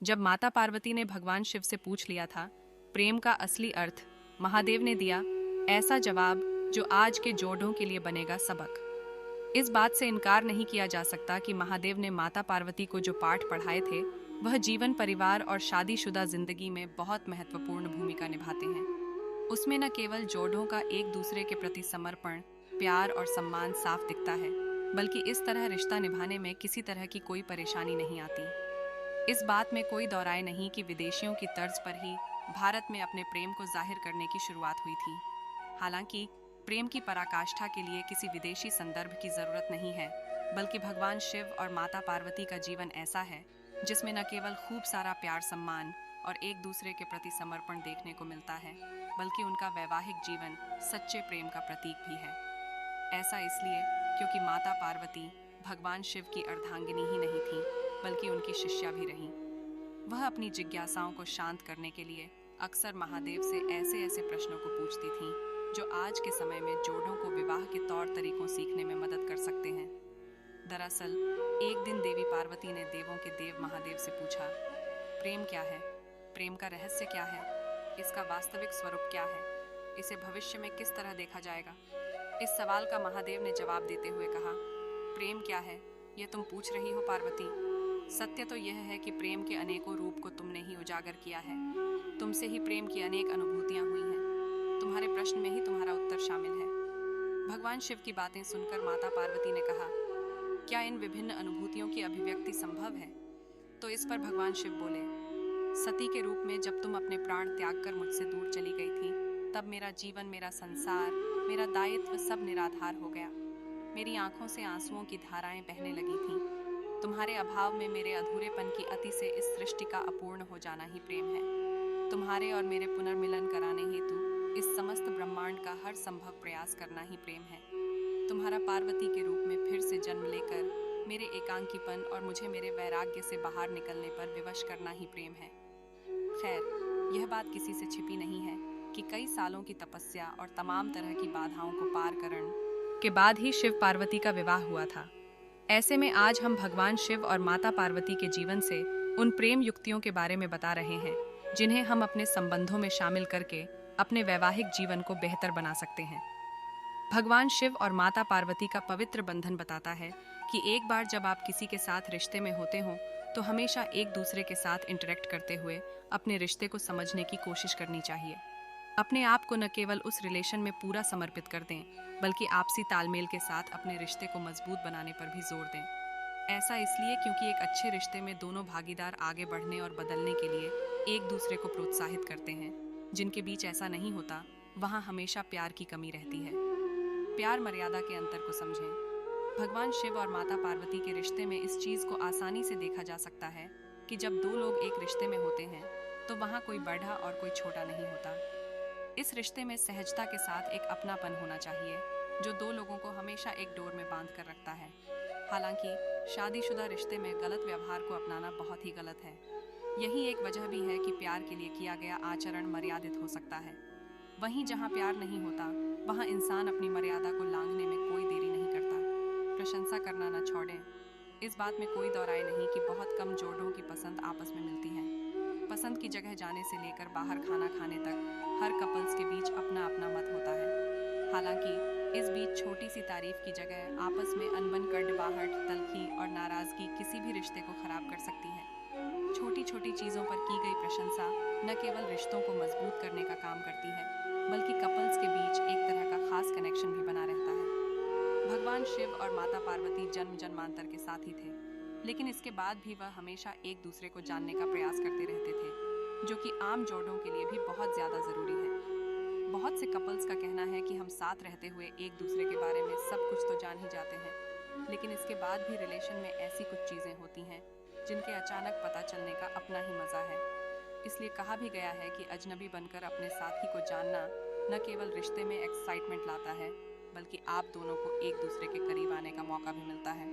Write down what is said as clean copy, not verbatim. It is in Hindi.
जब माता पार्वती ने भगवान शिव से पूछ लिया था प्रेम का असली अर्थ, महादेव ने दिया ऐसा जवाब जो आज के जोड़ों के लिए बनेगा सबक। इस बात से इनकार नहीं किया जा सकता कि महादेव ने माता पार्वती को जो पाठ पढ़ाए थे वह जीवन, परिवार और शादीशुदा जिंदगी में बहुत महत्वपूर्ण भूमिका निभाते हैं। उसमें न केवल जोड़ों का एक दूसरे के प्रति समर्पण, प्यार और सम्मान साफ दिखता है, बल्कि इस तरह रिश्ता निभाने में किसी तरह की कोई परेशानी नहीं आती। इस बात में कोई दौराय नहीं कि विदेशियों की तर्ज पर ही भारत में अपने प्रेम को जाहिर करने की शुरुआत हुई थी। हालांकि प्रेम की पराकाष्ठा के लिए किसी विदेशी संदर्भ की जरूरत नहीं है, बल्कि भगवान शिव और माता पार्वती का जीवन ऐसा है जिसमें न केवल खूब सारा प्यार, सम्मान और एक दूसरे के प्रति समर्पण देखने को मिलता है, बल्कि उनका वैवाहिक जीवन सच्चे प्रेम का प्रतीक भी है। ऐसा इसलिए क्योंकि माता पार्वती भगवान शिव की अर्धांगिनी ही नहीं थी, बल्कि उनकी शिष्या भी रहीं। वह अपनी जिज्ञासाओं को शांत करने के लिए अक्सर महादेव से ऐसे ऐसे प्रश्नों को पूछती थीं जो आज के समय में जोड़ों को विवाह के तौर तरीकों सीखने में मदद कर सकते हैं। दरअसल एक दिन देवी पार्वती ने देवों के देव महादेव से पूछा, प्रेम क्या है? प्रेम का रहस्य क्या है? इसका वास्तविक स्वरूप क्या है? इसे भविष्य में किस तरह देखा जाएगा? इस सवाल का महादेव ने जवाब देते हुए कहा, प्रेम क्या है यह तुम पूछ रही हो पार्वती? सत्य तो यह है कि प्रेम के अनेकों रूप को तुमने ही उजागर किया है। तुमसे ही प्रेम की अनेक अनुभूतियां हुई हैं। तुम्हारे प्रश्न में ही तुम्हारा उत्तर शामिल है। भगवान शिव की बातें सुनकर माता पार्वती ने कहा, क्या इन विभिन्न अनुभूतियों की अभिव्यक्ति संभव है? तो इस पर भगवान शिव बोले, सती के रूप में जब तुम अपने प्राण त्याग कर मुझसे दूर चली गई थी, तब मेरा जीवन, मेरा संसार, मेरा दायित्व सब निराधार हो गया। मेरी आंखों से आंसुओं की धाराएं बहने लगी थीं। तुम्हारे अभाव में मेरे अधूरेपन की अति से इस सृष्टि का अपूर्ण हो जाना ही प्रेम है। तुम्हारे और मेरे पुनर्मिलन कराने हेतु इस समस्त ब्रह्मांड का हर संभव प्रयास करना ही प्रेम है। तुम्हारा पार्वती के रूप में फिर से जन्म लेकर मेरे एकांकीपन और मुझे मेरे वैराग्य से बाहर निकलने पर विवश करना ही प्रेम है। खैर, यह बात किसी से छिपी नहीं है कि कई सालों की तपस्या और तमाम तरह की बाधाओं को पार करने के बाद ही शिव पार्वती का विवाह हुआ था। ऐसे में आज हम भगवान शिव और माता पार्वती के जीवन से उन प्रेम युक्तियों के बारे में बता रहे हैं जिन्हें हम अपने संबंधों में शामिल करके अपने वैवाहिक जीवन को बेहतर बना सकते हैं। भगवान शिव और माता पार्वती का पवित्र बंधन बताता है कि एक बार जब आप किसी के साथ रिश्ते में होते हो तो हमेशा एक दूसरे के साथ इंटरेक्ट करते हुए अपने रिश्ते को समझने की कोशिश करनी चाहिए। अपने आप को न केवल उस रिलेशन में पूरा समर्पित कर दें, बल्कि आपसी तालमेल के साथ अपने रिश्ते को मजबूत बनाने पर भी जोर दें। ऐसा इसलिए क्योंकि एक अच्छे रिश्ते में दोनों भागीदार आगे बढ़ने और बदलने के लिए एक दूसरे को प्रोत्साहित करते हैं। जिनके बीच ऐसा नहीं होता, वहाँ हमेशा प्यार की कमी रहती है। प्यार मर्यादा के अंतर को समझें। भगवान शिव और माता पार्वती के रिश्ते में इस चीज़ को आसानी से देखा जा सकता है कि जब दो लोग एक रिश्ते में होते हैं तो वहाँ कोई बड़ा और कोई छोटा नहीं होता। इस रिश्ते में सहजता के साथ एक अपनापन होना चाहिए जो दो लोगों को हमेशा एक डोर में बांध कर रखता है। हालांकि शादीशुदा रिश्ते में गलत व्यवहार को अपनाना बहुत ही गलत है। यही एक वजह भी है कि प्यार के लिए किया गया आचरण मर्यादित हो सकता है। वहीं जहां प्यार नहीं होता, वहां इंसान अपनी मर्यादा को लांघने में कोई देरी नहीं करता। प्रशंसा करना न छोड़ें। इस बात में कोई दौराय नहीं कि बहुत कम जोड़ों की पसंद आपस में मिलती है। पसंद की जगह जाने से लेकर बाहर खाना खाने तक हर कपल्स के बीच अपना अपना मत होता है। हालांकि इस बीच छोटी सी तारीफ की जगह आपस में अनबन, कड़वाहट, तलखी और नाराजगी किसी भी रिश्ते को खराब कर सकती है। छोटी छोटी चीज़ों पर की गई प्रशंसा न केवल रिश्तों को मजबूत करने का काम करती है, बल्कि कपल्स के बीच एक तरह का खास कनेक्शन भी बना रहता है। भगवान शिव और माता पार्वती जन्म जन्मांतर के साथी थे, लेकिन इसके बाद भी वह हमेशा एक दूसरे को जानने का प्रयास करते रहते थे, जो कि आम जोड़ों के लिए भी बहुत ज़्यादा ज़रूरी है। बहुत से कपल्स का कहना है कि हम साथ रहते हुए एक दूसरे के बारे में सब कुछ तो जान ही जाते हैं, लेकिन इसके बाद भी रिलेशन में ऐसी कुछ चीज़ें होती हैं जिनके अचानक पता चलने का अपना ही मज़ा है। इसलिए कहा भी गया है कि अजनबी बनकर अपने साथी को जानना न केवल रिश्ते में एक्साइटमेंट लाता है, बल्कि आप दोनों को एक दूसरे के करीब आने का मौका भी मिलता है।